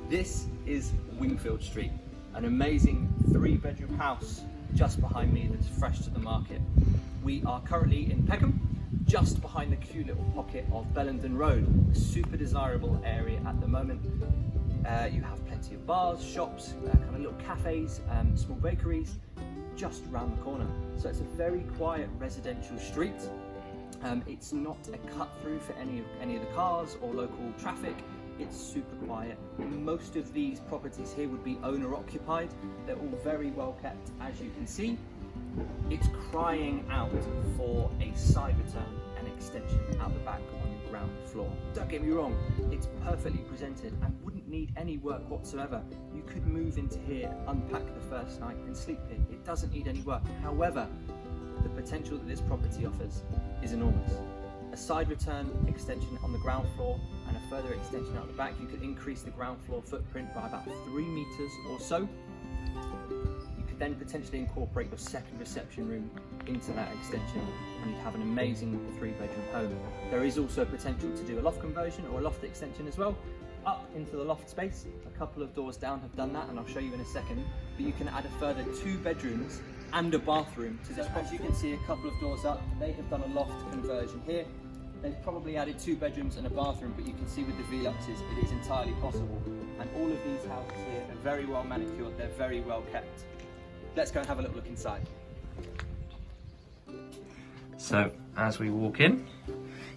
This is Wingfield Street, an amazing 3-bedroom house just behind me that's fresh to the market. We are currently in Peckham, just behind the cute little pocket of Bellenden Road, a super desirable area at the moment. You have plenty of bars, shops, kind of little cafes, small bakeries, just around the corner. So it's a very quiet residential street. It's not a cut through for any of the cars or local traffic. It's super quiet. Most of these properties here would be owner occupied. They're all very well kept, as you can see. It's crying out for a side return and extension out the back on the ground floor. Don't get me wrong, it's perfectly presented and wouldn't need any work whatsoever. You could move into here, unpack the first night and sleep here. It doesn't need any work. However, the potential that this property offers is enormous. A side return extension on the ground floor and a further extension out the back, you could increase the ground floor footprint by about 3 meters or so. You could then potentially incorporate your second reception room into that extension and you'd have an amazing 3-bedroom home. There is also potential to do a loft conversion or a loft extension as well, up into the loft space. A couple of doors down have done that and I'll show you in a second, but you can add a further 2 bedrooms and a bathroom to this. As you can see, a couple of doors up, they have done a loft conversion here. They've probably added 2 bedrooms and a bathroom, but you can see with the Veluxes, it is entirely possible. And all of these houses here are very well manicured, they're very well kept. Let's go and have a little look inside. So, as we walk in,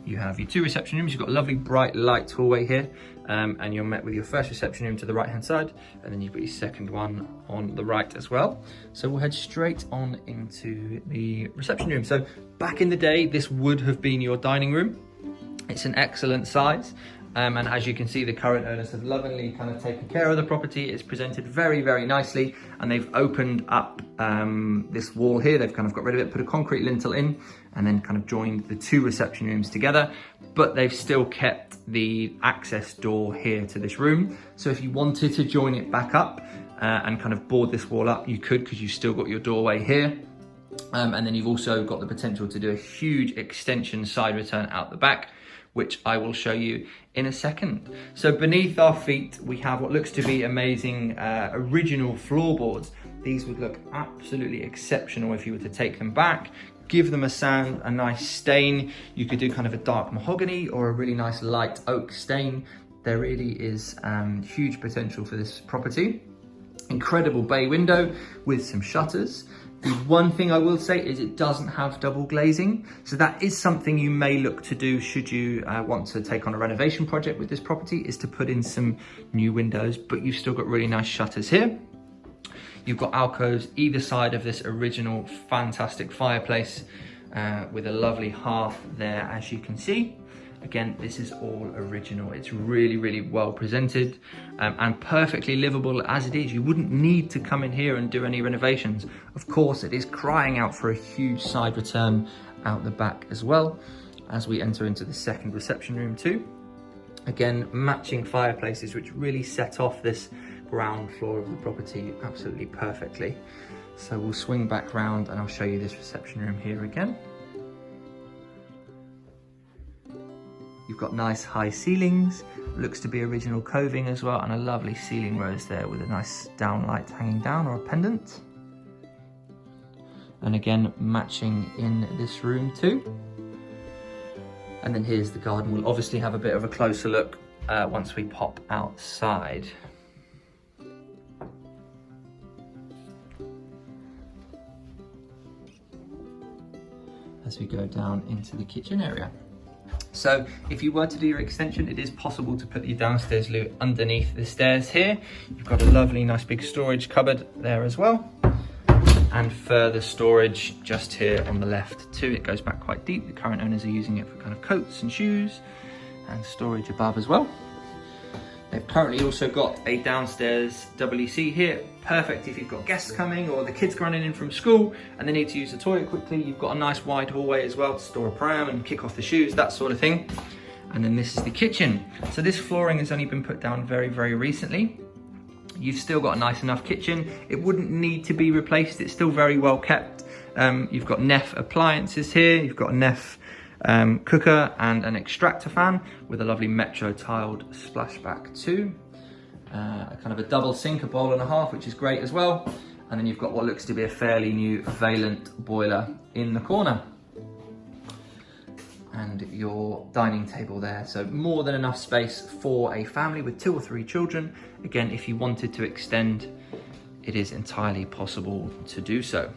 you have your 2 reception rooms. You've got a lovely bright light hallway here, and you're met with your first reception room to the right hand side, and then you've got your second one on the right as well. So we'll head straight on into the reception room. So back in the day, this would have been your dining room. It's an excellent size. And as you can see, the current owners have lovingly kind of taken care of the property. It's presented very, very nicely, and they've opened up this wall here. They've kind of got rid of it, put a concrete lintel in, and then kind of joined the 2 reception rooms together. But they've still kept the access door here to this room. So if you wanted to join it back up and kind of board this wall up, you could, because you've still got your doorway here. And then you've also got the potential to do a huge extension side return out the back, which I will show you in a second. So beneath our feet, we have what looks to be amazing original floorboards. These would look absolutely exceptional if you were to take them back, give them a nice stain. You could do kind of a dark mahogany or a really nice light oak stain. There really is huge potential for this property. Incredible bay window with some shutters. The one thing I will say is it doesn't have double glazing. So that is something you may look to do should you want to take on a renovation project with this property, is to put in some new windows, but you've still got really nice shutters here. You've got alcoves either side of this original fantastic fireplace with a lovely hearth there, as you can see. Again, this is all original. It's really, really well presented and perfectly livable as it is. You wouldn't need to come in here and do any renovations. Of course, it is crying out for a huge side return out the back as well, as we enter into the second reception room too. Again, matching fireplaces, which really set off this ground floor of the property absolutely perfectly. So we'll swing back round and I'll show you this reception room here again. You've got nice high ceilings, looks to be original coving as well, and a lovely ceiling rose there with a nice downlight hanging down or a pendant. And again, matching in this room too. And then here's the garden. We'll obviously have a bit of a closer look once we pop outside. As we go down into the kitchen area. So if you were to do your extension, it is possible to put your downstairs loo underneath the stairs here. You've got a lovely, nice big storage cupboard there as well. And further storage just here on the left too. It goes back quite deep. The current owners are using it for kind of coats and shoes, and storage above as well. They've currently also got a downstairs WC here. Perfect if you've got guests coming or the kids running in from school and they need to use the toilet quickly. You've got a nice wide hallway as well to store a pram and kick off the shoes, that sort of thing. And then this is the kitchen. So this flooring has only been put down very, very recently. You've still got a nice enough kitchen. It wouldn't need to be replaced. It's still very well kept. You've got Neff appliances here. You've got a Neff cooker and an extractor fan with a lovely Metro tiled splashback too. Kind of a double sink, a bowl and a half, which is great as well. And then you've got what looks to be a fairly new Valent boiler in the corner. And your dining table there. So more than enough space for a family with 2 or 3 children. Again, if you wanted to extend, it is entirely possible to do so.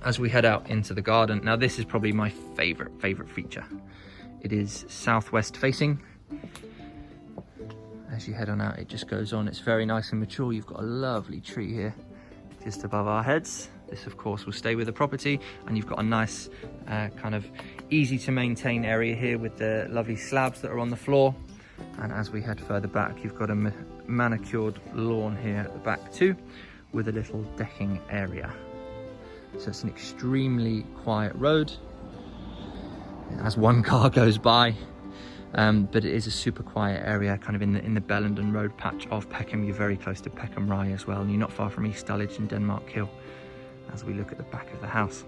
As we head out into the garden, now this is probably my favorite feature. It is southwest facing. As you head on out, it just goes on. It's very nice and mature. You've got a lovely tree here just above our heads. This of course will stay with the property, and you've got a nice kind of easy to maintain area here with the lovely slabs that are on the floor. And as we head further back, you've got a manicured lawn here at the back too, with a little decking area. So it's an extremely quiet road as one car goes by, but it is a super quiet area, kind of in the Bellenden Road patch of Peckham. You're very close to Peckham Rye as well, and you're not far from East Dulwich and Denmark Hill as we look at the back of the house.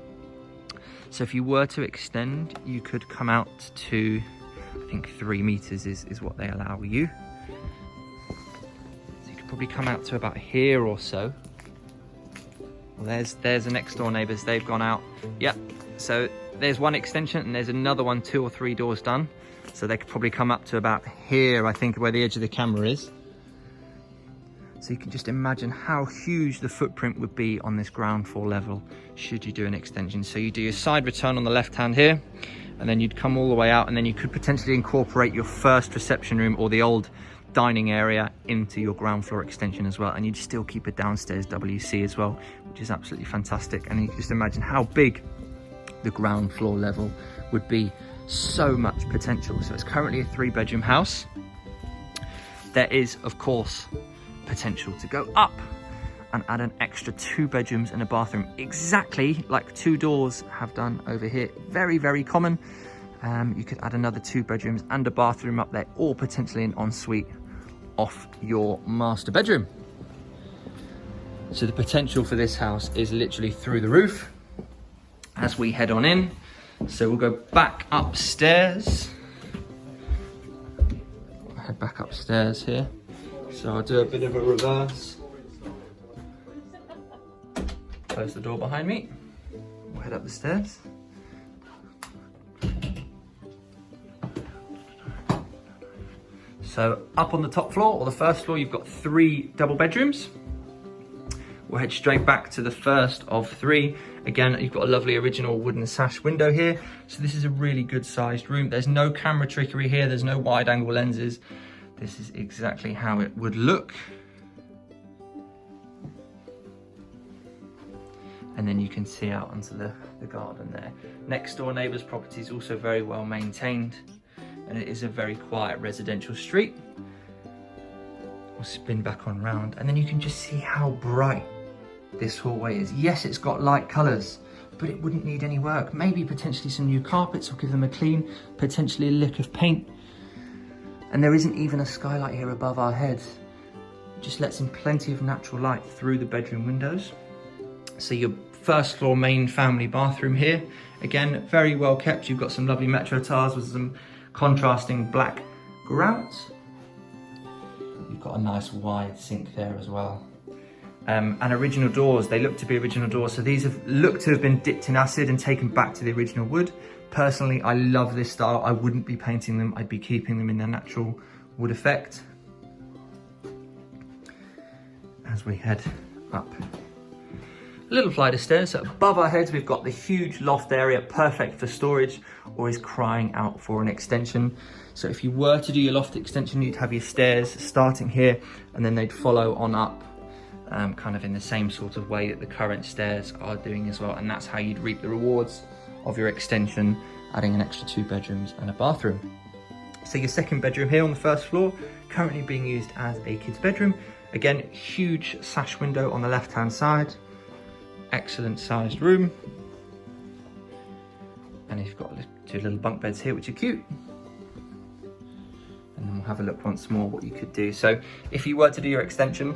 So if you were to extend, you could come out to, I think 3 meters is what they allow you. So you could probably come out to about here or so. Well, there's the next door neighbours, they've gone out. Yep, so there's one extension and there's another one 2 or 3 doors done. So they could probably come up to about here, I think, where the edge of the camera is. So you can just imagine how huge the footprint would be on this ground floor level should you do an extension. So you do your side return on the left hand here, and then you'd come all the way out, and then you could potentially incorporate your first reception room or the old dining area into your ground floor extension as well, and you'd still keep a downstairs WC as well, which is absolutely fantastic. And you can just imagine how big the ground floor level would be. So much potential. So it's currently a 3-bedroom house. There is of course potential to go up and add an extra 2 bedrooms and a bathroom, exactly like 2 doors have done over here. Very common. You could add another 2 bedrooms and a bathroom up there, or potentially an ensuite off your master bedroom. So the potential for this house is literally through the roof. As we head on in, so we'll go back upstairs. I'll head back upstairs here. So I'll do a bit of a reverse. Close the door behind me. We'll head up the stairs. So up on the top floor, or the first floor, you've got 3 double bedrooms. We'll head straight back to the first of 3. Again, you've got a lovely original wooden sash window here. So this is a really good sized room. There's no camera trickery here. There's no wide angle lenses. This is exactly how it would look. And then you can see out onto the garden there. Next door neighbour's property is also very well maintained, and it is a very quiet residential street. We'll spin back on round, and then you can just see how bright this hallway is. Yes, it's got light colours, but it wouldn't need any work. Maybe potentially some new carpets, or give them a clean, potentially a lick of paint. And there isn't even a skylight here above our heads. Just lets in plenty of natural light through the bedroom windows. So your first floor main family bathroom here, again, very well kept. You've got some lovely Metro tiles with some contrasting black grouts. You've got a nice wide sink there as well. And original doors, they look to be original doors. So these have looked to have been dipped in acid and taken back to the original wood. Personally, I love this style. I wouldn't be painting them. I'd be keeping them in their natural wood effect. As we head up a little flight of stairs. So above our heads, we've got the huge loft area, perfect for storage, or is crying out for an extension. So if you were to do your loft extension, you'd have your stairs starting here, and then they'd follow on up, kind of in the same sort of way that the current stairs are doing as well. And that's how you'd reap the rewards of your extension, adding an extra 2 bedrooms and a bathroom. So your second bedroom here on the first floor, currently being used as a kid's bedroom. Again, huge sash window on the left-hand side. Excellent sized room. And you've got 2 little bunk beds here, which are cute. And then we'll have a look once more what you could do. So if you were to do your extension,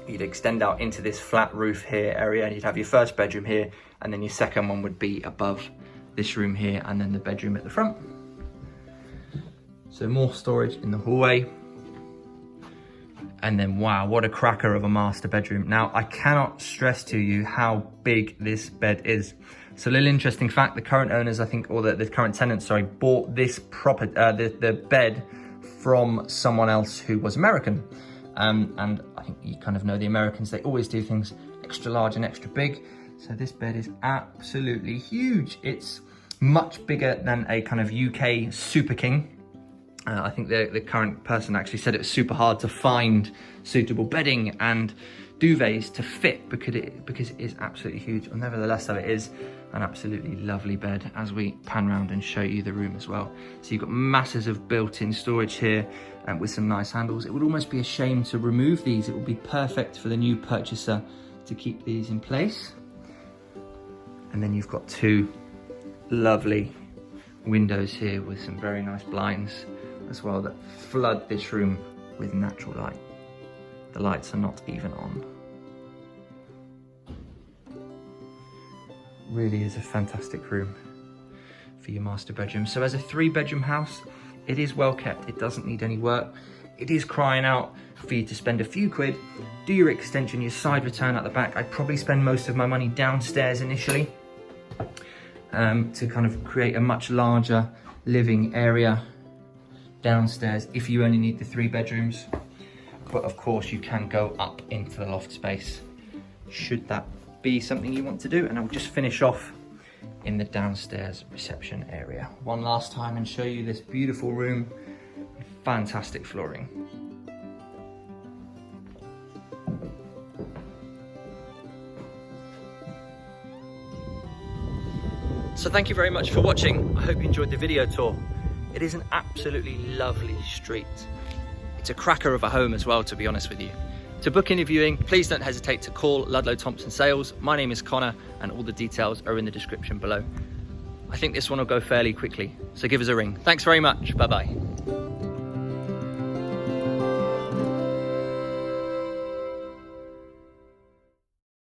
you'd extend out into this flat roof here area, and you'd have your first bedroom here, and then your second one would be above this room here, and then the bedroom at the front. So more storage in the hallway. And then, wow, what a cracker of a master bedroom. Now, I cannot stress to you how big this bed is. So a little interesting fact, the current owners, I think, or the current tenants, sorry, bought this the bed from someone else who was American. And I think you kind of know the Americans, they always do things extra large and extra big. So this bed is absolutely huge. It's much bigger than a kind of UK Super King. I think the current person actually said it was super hard to find suitable bedding and duvets to fit because it is absolutely huge. But nevertheless, though, it is an absolutely lovely bed as we pan around and show you the room as well. So you've got masses of built-in storage here with some nice handles. It would almost be a shame to remove these. It would be perfect for the new purchaser to keep these in place. And then you've got two lovely windows here with some very nice blinds as well that flood this room with natural light. The lights are not even on. Really is a fantastic room for your master bedroom. So as a 3-bedroom house, it is well kept. It doesn't need any work. It is crying out for you to spend a few quid, do your extension, your side return at the back. I'd probably spend most of my money downstairs initially to kind of create a much larger living area downstairs if you only need the 3 bedrooms. But of course you can go up into the loft space should that be something you want to do. And I'll just finish off in the downstairs reception area one last time and show you this beautiful room with fantastic flooring. So thank you very much for watching. I hope you enjoyed the video tour. It is an absolutely lovely street. It's a cracker of a home as well, to be honest with you. To book any viewing, please don't hesitate to call Ludlow Thompson Sales. My name is Connor and all the details are in the description below. I think this one will go fairly quickly, so give us a ring. Thanks very much, bye-bye.